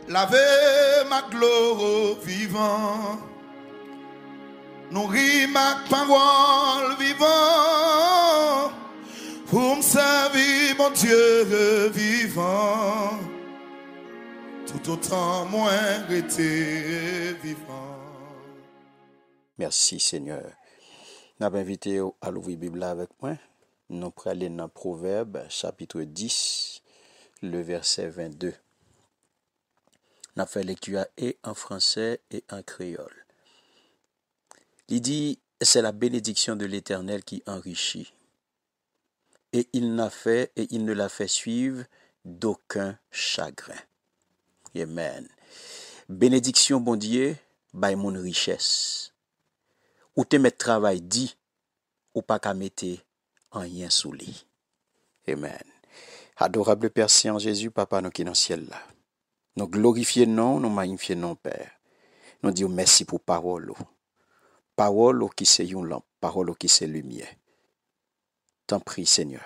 Lave ma gloire vivant, nourris ma parole vivant, pour me servir mon Dieu vivant, tout autant moins été vivant. Merci Seigneur. Nous avons invité à l'ouvrir la Bible avec moi. Nous allons aller dans Proverbe chapitre 10, le verset 22. Nous avons fait lecture et en français et en créole. Il dit, c'est la bénédiction de l'Éternel qui enrichit. Et il ne la fait suivre d'aucun chagrin. Amen. Bénédiction, bon Dieu, by mon richesse. Ou te mettre travail dit, ou pas qu'à mettre en rien sous lit. Amen. Adorable Père Saint Jésus, Papa, nous qui dans le ciel là. Nous glorifions non, nous magnifions non, Père. Nous disons merci pour parole. Parole qui c'est une lampe, parole qui c'est lumière. T'en prie, Seigneur.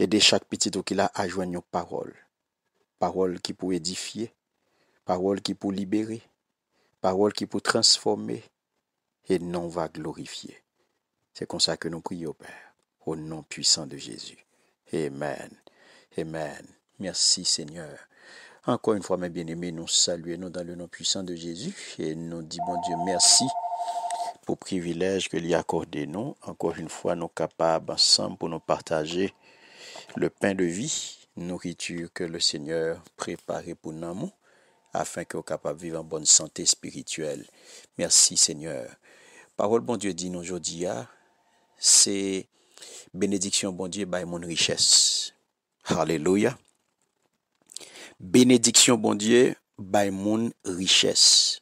Aidez chaque petit qui l'a à joindre une parole. Parole qui peut édifier, parole qui peut libérer, parole qui peut transformer et non va glorifier. C'est comme ça que nous prions, Père, au nom puissant de Jésus. Amen. Amen. Merci, Seigneur. Encore une fois, mes bien-aimés, nous saluons dans le nom puissant de Jésus et nous disons, bon Dieu, merci pour le privilège que lui accordé nous. Encore une fois, nous sommes capables ensemble pour nous partager le pain de vie, nourriture que le Seigneur préparé pour nous, afin que nous soyons capables de vivre en bonne santé spirituelle. Merci, Seigneur. Parole, bon Dieu, dit nous aujourd'hui, c'est bénédiction, bon Dieu, by mon richesse. Alléluia. Bénédiction, bon Dieu, by mon richesse.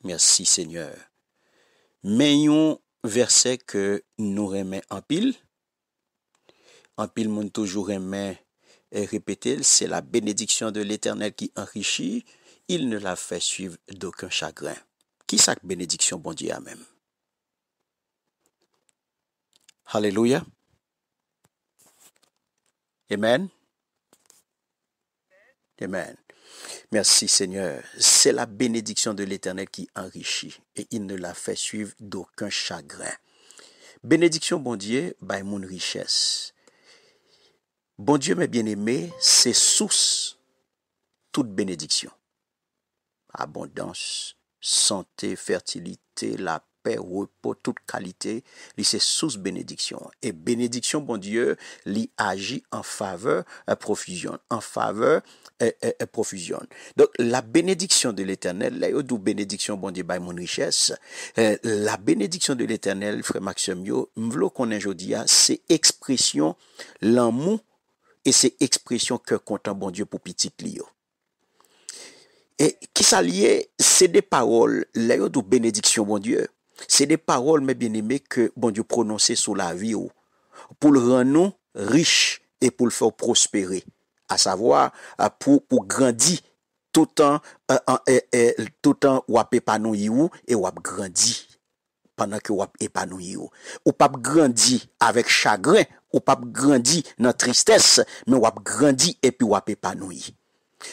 Merci, Seigneur. Mais un verset que nous remet en pile moun toujours remet et répéter, c'est la bénédiction de l'Éternel qui enrichit, il ne la fait suivre d'aucun chagrin. Qui ça que bénédiction, bon Dieu, même? Alléluia. Amen. Amen. Merci Seigneur. C'est la bénédiction de l'Éternel qui enrichit et il ne la fait suivre d'aucun chagrin. Bénédiction, bon Dieu, by mon richesse. Bon Dieu, mes bien-aimés, c'est source toute bénédiction. Abondance, santé, fertilité, la paix, repos, toute qualité, c'est source bénédiction. Et bénédiction, bon Dieu, lui agit en faveur, profusion, en faveur, profusion. Donc, la bénédiction de l'Éternel, là, d'où bénédiction, bon Dieu, by mon richesse, la bénédiction de l'Éternel, frère Maxime, m'vlo qu'on est aujourd'hui, c'est expression, l'amour, et c'est expression que content, bon Dieu, pour petit lio. Et qui s'allie, c'est des paroles, là, d'où bénédiction, bon Dieu, c'est des paroles, mes bien-aimés, que bon Dieu prononçait sur la vie, pour le rendre nous riche et pour le faire prospérer. À savoir, pour grandir tout en ou épanoui et ou grandi pendant que ou épanoui ou pas grandir avec chagrin ou pas grandir dans tristesse mais ou grandi et puis ou épanoui.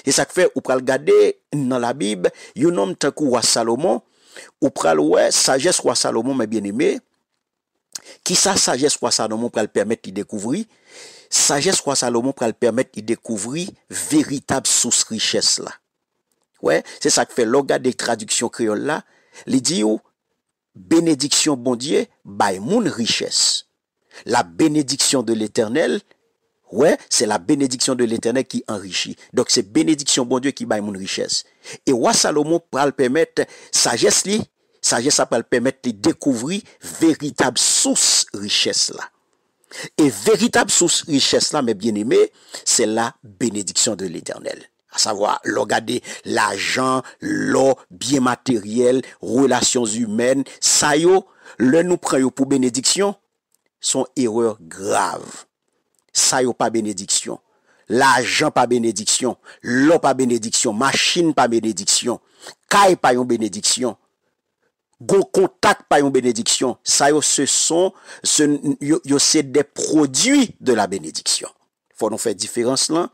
Et ça fait ou pral regarder dans la Bible, un homme tant que roi Salomon ou pral ouais sagesse roi Salomon mes bien-aimés, qui sa sagesse roi Salomon pral permettre de découvrir. Sagesse roi Salomon pour le permettre de découvrir véritable source richesse là. Ouais, c'est ça que fait l'organe des traductions créoles là. Il dit bénédiction bon Dieu, by mon richesse. La bénédiction de l'Éternel, ouais, c'est la bénédiction de l'Éternel qui enrichit. Donc c'est bénédiction bon Dieu qui by mon richesse. Et roi Salomon pour le permettre sagesse ça peut le permettre de découvrir véritable source richesse là. Et véritable source richesse là, mes bien-aimés, c'est la bénédiction de l'Éternel. À savoir, regarder l'argent, l'eau, bien matériel, relations humaines, ça yo, le nous prend pour bénédiction, sont erreurs graves. Ça yo pas bénédiction. L'argent pas bénédiction, l'eau pas bénédiction, machine pas bénédiction, caille pas une bénédiction. Gon contact pas une bénédiction, ça yo c'est des produits de la bénédiction. Faut nous faire différence là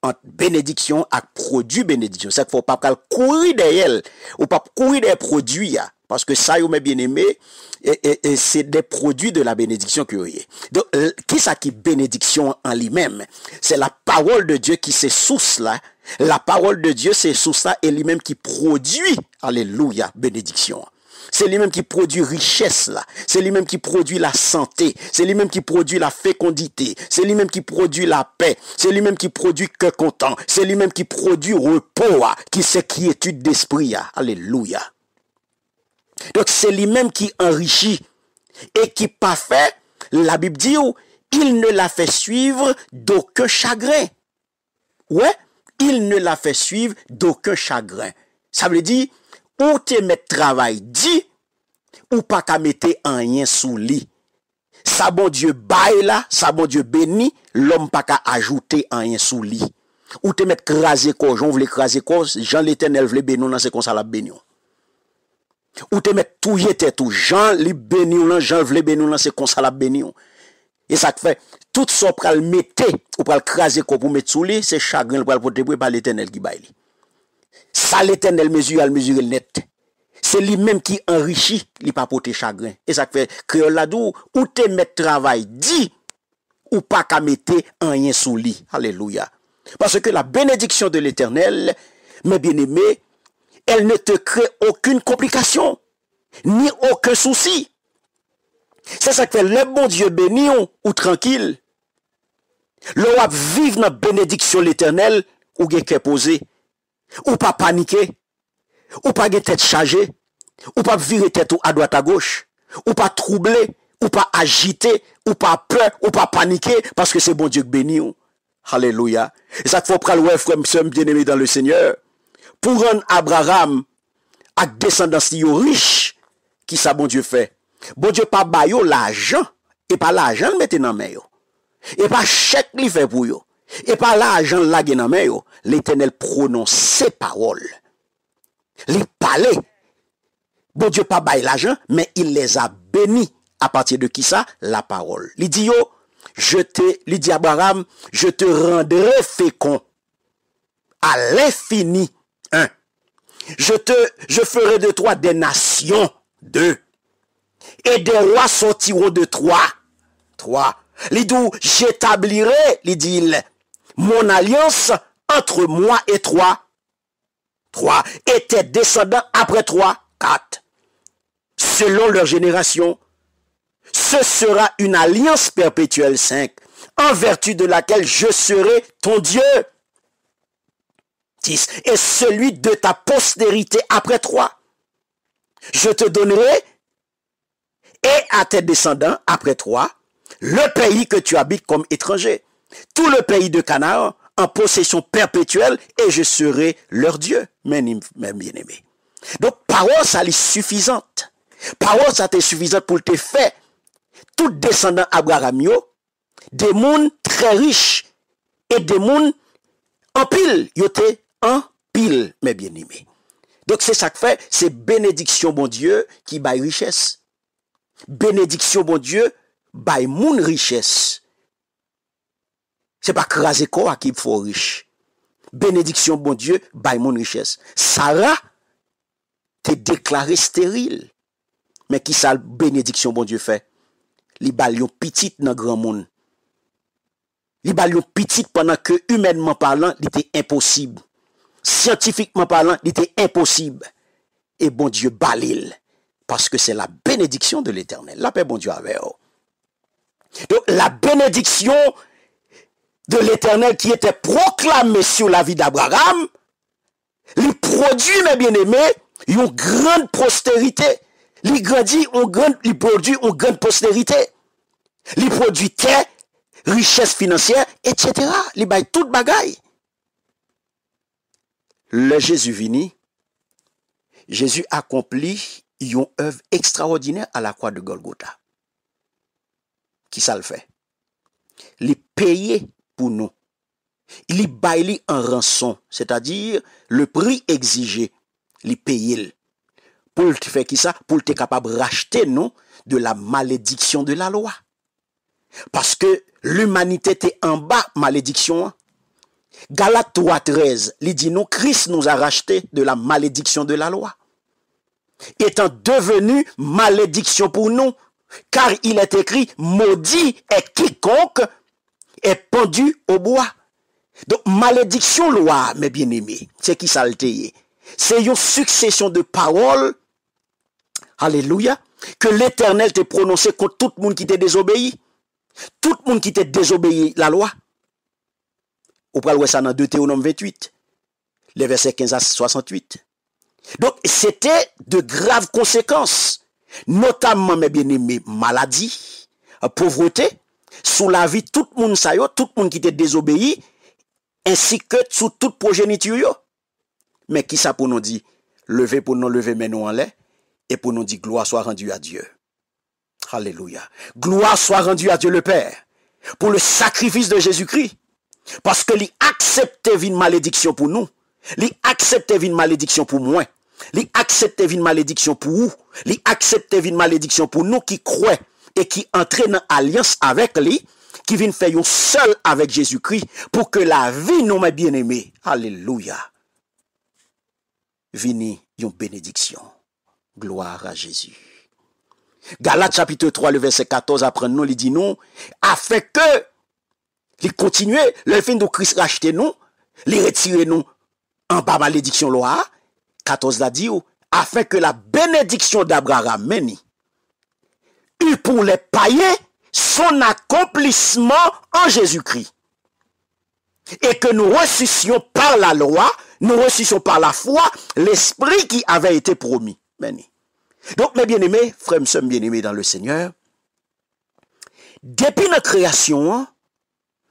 entre bénédiction et produit bénédiction. C'est qu'il faut pas courir derrière, ou pas courir des produits, parce que ça, mes bien-aimés, et c'est des produits de la bénédiction que vous voyez. Donc, qui ça qui bénédiction en lui-même? C'est la parole de Dieu qui c'est source là. La parole de Dieu c'est source là, et lui-même qui produit, alléluia, bénédiction. C'est lui-même qui produit richesse là. C'est lui-même qui produit la santé. C'est lui-même qui produit la fécondité. C'est lui-même qui produit la paix. C'est lui-même qui produit cœur content. C'est lui-même qui produit repos, qui c'est quiétude d'esprit. Alléluia. Donc c'est lui-même qui enrichit et qui pas fait, la Bible dit, il ne l'a fait suivre d'aucun chagrin. Ouais, il ne l'a fait suivre d'aucun chagrin. Ça veut dire, ou te mettre travail dit, ou pas qu'à mettre un rien sous lit. Ça bon Dieu baille là, ça bon Dieu béni, l'homme pas qu'à ajouter un rien sous lit. Ou te mettre craser quoi, Jean voulait craser quoi, Jean l'Éternel voulait bénir, non c'est comme ça la bénir. Ou te mettre touyer tête tout, Jean li bénir, non Jean voulait bénir, non c'est comme ça la bénir. Et ça fait, tout ça pour le mettre, ou pour le craser quoi pour mettre sous lit, c'est chagrin pour le porter par l'Éternel qui baille. Ça l'Éternel mesure, elle mesure le net. C'est lui-même qui enrichit, il pas porter chagrin. Et ça fait créole la dou ou te mettre travail dit ou pas qu'à mettre un rien sous lit. Alléluia. Parce que la bénédiction de l'Éternel, mes bien-aimés, elle ne te crée aucune complication, ni aucun souci. C'est ça que fait le bon Dieu béni ou tranquille. Le wap vive dans la bénédiction de l'Éternel ou gen posé. Ou pas paniquer, ou pas get tête chargée, ou pas virer tête à droite à gauche, ou pas troubler, ou pas agiter, ou pas peur, ou pas paniquer, parce que c'est bon Dieu qui bénit. Alléluia. Et ça qu'il faut prendre ouais, frère, monsieur bien-aimé dans le Seigneur, pour rendre Abraham à descendance riche, qui ça bon Dieu fait? Bon Dieu pas bayo l'argent, et pas l'argent le mette dans main yo. Et pas chèque li fait pour yo. Et par l'argent la gen nan men yo, l'Éternel prononce ses paroles. Les palais. Bon Dieu pas bail l'argent, mais il les a bénis. À partir de qui ça? La parole. Il dit yo, il dit Abraham, je te rendrai fécond à l'infini. 1. Je ferai de toi des nations. 2. Et des rois sortiront de toi. 3. Il dit, j'établirai, il dit, mon alliance entre moi et toi. 3. Et tes descendants après toi. 4. Selon leur génération. Ce sera une alliance perpétuelle. 5. En vertu de laquelle je serai ton Dieu. 10. Et celui de ta postérité après toi. Je te donnerai et à tes descendants après toi le pays que tu habites comme étranger. Tout le pays de Canaan en possession perpétuelle et je serai leur Dieu, mes bien-aimés. Donc, parole, ça est suffisante. Parole, ça est suffisante pour te faire. Tout descendant Abraham, des mondes très riches et des mondes en pile, yote en pile, mes bien-aimés. Donc, c'est ça que fait, c'est bénédiction, bon Dieu, qui baille richesse. Bénédiction, bon Dieu, baille moun richesse. C'est pas craser quoi qui faut riche. Bénédiction, bon Dieu, baille moun richesse. Sarah t'est déclaré stérile. Mais qui ça bénédiction, bon Dieu fait? Li bal yon petite dans grand monde. Li bal yon petite pendant que humainement parlant, il était impossible. Scientifiquement parlant, il était impossible. Et bon Dieu balil. Parce que c'est la bénédiction de l'Éternel. La paix, bon Dieu, avec vous. Donc, la bénédiction de l'Éternel qui était proclamée sur la vie d'Abraham, lui produit, mes bien-aimés, une grande postérité. Lui produit une grande postérité. Lui produit terre, richesse financière, etc. Lui baille toute bagaille. Le Jésus vini, Jésus accomplit une œuvre extraordinaire à la croix de Golgotha. Qui ça le fait? Il paye pour nous. Il baille en rançon, c'est-à-dire le prix exigé, il paye. Pour te faire qui ça? Pour te capable de racheter nous de la malédiction de la loi. Parce que l'humanité était en bas malédiction. Galates 3:13, il dit nous, Christ nous a rachetés de la malédiction de la loi, étant devenu malédiction pour nous, car il est écrit, maudit est quiconque est pendu au bois. Donc, malédiction loi, mes bien-aimés, c'est qui ça le t'est? C'est une succession de paroles, alléluia, que l'Éternel t'a prononcé contre tout le monde qui t'a désobéi. Tout le monde qui t'a désobéi la loi. Ou pral ça dans Deutéronome 28, les versets 15 à 68. Donc, c'était de graves conséquences, notamment, mes bien-aimés, maladie, pauvreté, sous la vie, tout le monde ça yo, tout le monde qui t'a désobéi, ainsi que sous toute progéniture yo. Mais qui ça pour nous dire? Lever pour nous lever mais nous en l'air, et pour nous dire gloire soit rendue à Dieu. Alléluia. Gloire soit rendue à Dieu le Père, pour le sacrifice de Jésus-Christ. Parce que lui accepte une malédiction pour nous. Lui accepte une malédiction pour moi. Lui accepte une malédiction pour vous. Lui accepte une malédiction pour nous qui croient et qui entraînent en alliance avec lui, qui viennent faire un seul avec Jésus-Christ pour que la vie nous mes bien-aimés. Alléluia. Vini une bénédiction. Gloire à Jésus. Galates chapitre 3, le verset 14, après nous, il dit nous, afin que il continue, le fin de Christ racheter nous, les retirer nous en bas malédiction loi, 14 l'a dit, afin que la bénédiction d'Abraham meni, eut pour les païens son accomplissement en Jésus-Christ. Et que nous reçussions par la loi, nous reçussions par la foi, l'esprit qui avait été promis. Meni. Donc, mes bien-aimés, frères et sœurs bien-aimés dans le Seigneur, depuis notre création,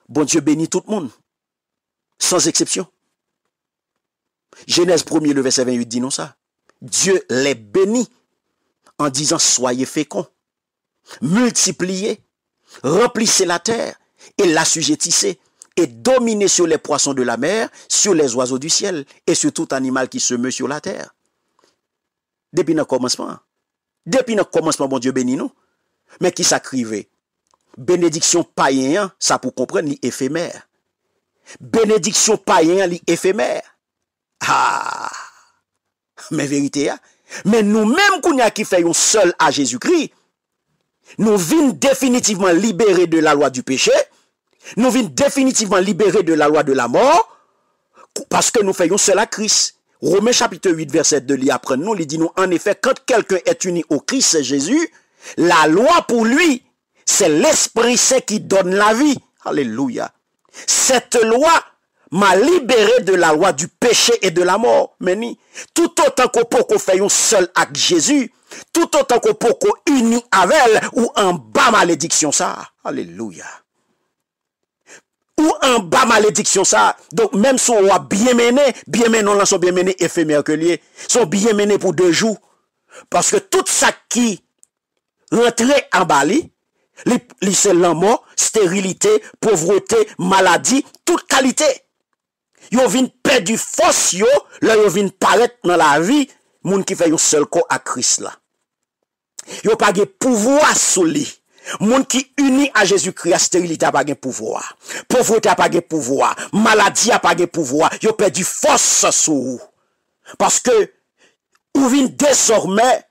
bon Dieu bénit tout le monde, sans exception. Genèse 1er, le verset 28 dit non ça. Dieu les bénit en disant soyez féconds, multipliez, remplissez la terre et l'assujettissez et dominez sur les poissons de la mer, sur les oiseaux du ciel et sur tout animal qui se meut sur la terre. Depuis notre commencement, bon Dieu bénit nous. Mais qui s'acrivait? Bénédiction païen, ça pour comprendre, l'éphémère. Bénédiction païen, l'éphémère. Ah, mais vérité, mais nous-mêmes, qui fait un seul à Jésus-Christ, nous venons définitivement libérés de la loi du péché, nous venons définitivement libérés de la loi de la mort, parce que nous faisons seul à Christ. Romains chapitre 8, verset 2, il apprend nous, il dit nous, en effet, quand quelqu'un est uni au Christ Jésus, la loi pour lui, c'est l'Esprit Saint qui donne la vie. Alléluia. Cette loi m'a libéré de la loi du péché et de la mort. Mais tout autant qu'on peut faire un seul avec Jésus, tout autant qu'on peut uni avec elle, ou en bas malédiction ça. Alléluia. Ou en bas malédiction ça. Donc même si on a bien mené, on sont bien mené éphémère que lié, sont bien menés pour 2 jours. Parce que tout ça qui rentrait en Bali, c'est la mort, stérilité, pauvreté, maladie, toute qualité. Yo vin perdre force yo, là yo vin paraître dans la vie, moun qui fait un seul corps à Christ là. Yo pas de pouvoir sur lui. Moun qui uni à Jésus-Christ, stérilité a pas de pouvoir. Pauvreté a pas de pouvoir. Maladie a pas de pouvoir. Yo perdu force sur vous. Parce que, ou vin désormais,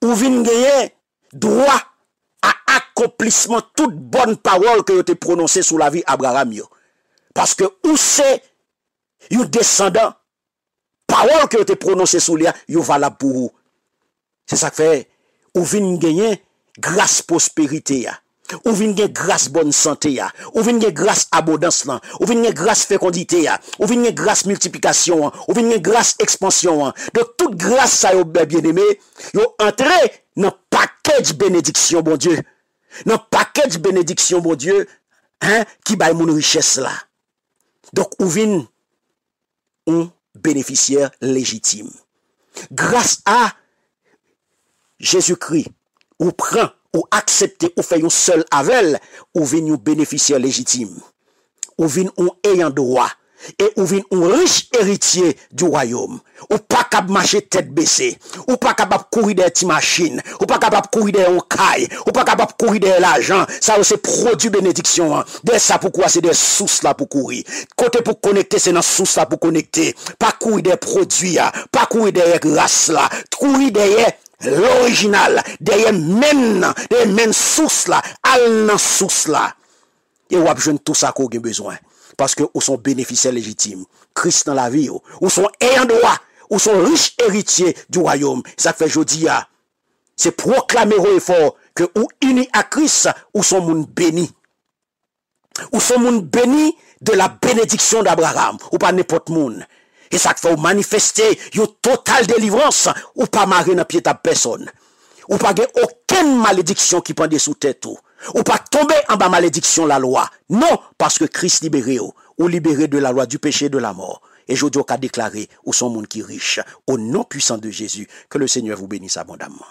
ou vin gagner droit à accomplissement toute bonne parole que vous avez prononcée sur la vie Abraham yo. Parce que, ou c'est, you descendant, parole que vous avez prononcée sur lui, you valable pour vous. C'est ça que fait, ou vin gagner grâce prospérité ya, ou vin gen grâce bonne santé ya, ou vin gen grâce abondance là, ou vin gen grâce fécondité ya, ou vin gen grâce multiplication, ou vin gen grâce expansion. Donc toute grâce ça yo bien-aimé, yo entré dans package bénédiction bon Dieu. Dans package bénédiction bon Dieu, hein, qui baille mon richesse là. Donc ou vin un bénéficiaire légitime. Grâce à Jésus-Christ, ou prend, ou accepte, ou fait un seul avec, ou vient un bénéficiaire légitime, ou vient un ayant droit, et ou vin un riche héritier du royaume. Ou pas capable marcher tête baissée, ou pas capable courir des petites machines, ou pas capable courir des caille, ou pas capable courir des l'argent. Ça c'est produit bénédiction. Hein. De ça pourquoi c'est des sources là pour courir. Côté pour connecter c'est dans source là pour connecter. Pas courir des produits là, pas courir des grâces là, courir derrière l'original, derrière même source là, al nan source là. Et ou besoin tout ça qu'on a besoin parce que ou sont bénéficiaires légitimes. Christ dans la vie ou sont ayants droit, ou sont riches héritiers du royaume. Ça fait jodi a. C'est proclamer au effort que ou unis à Christ ou sont moun béni. Ou sont moun béni de la bénédiction d'Abraham ou pas n'importe moun. Et ça fait manifester une totale délivrance ou pas marrer dans pied à personne. Ou pas gen aucune malédiction qui pendait sous tête ou pas tomber en bas malédiction la loi. Non, parce que Christ libéré ou libéré de la loi du péché et de la mort. Et je dois déclarer ou son monde qui est riche au nom puissant de Jésus. Que le Seigneur vous bénisse abondamment.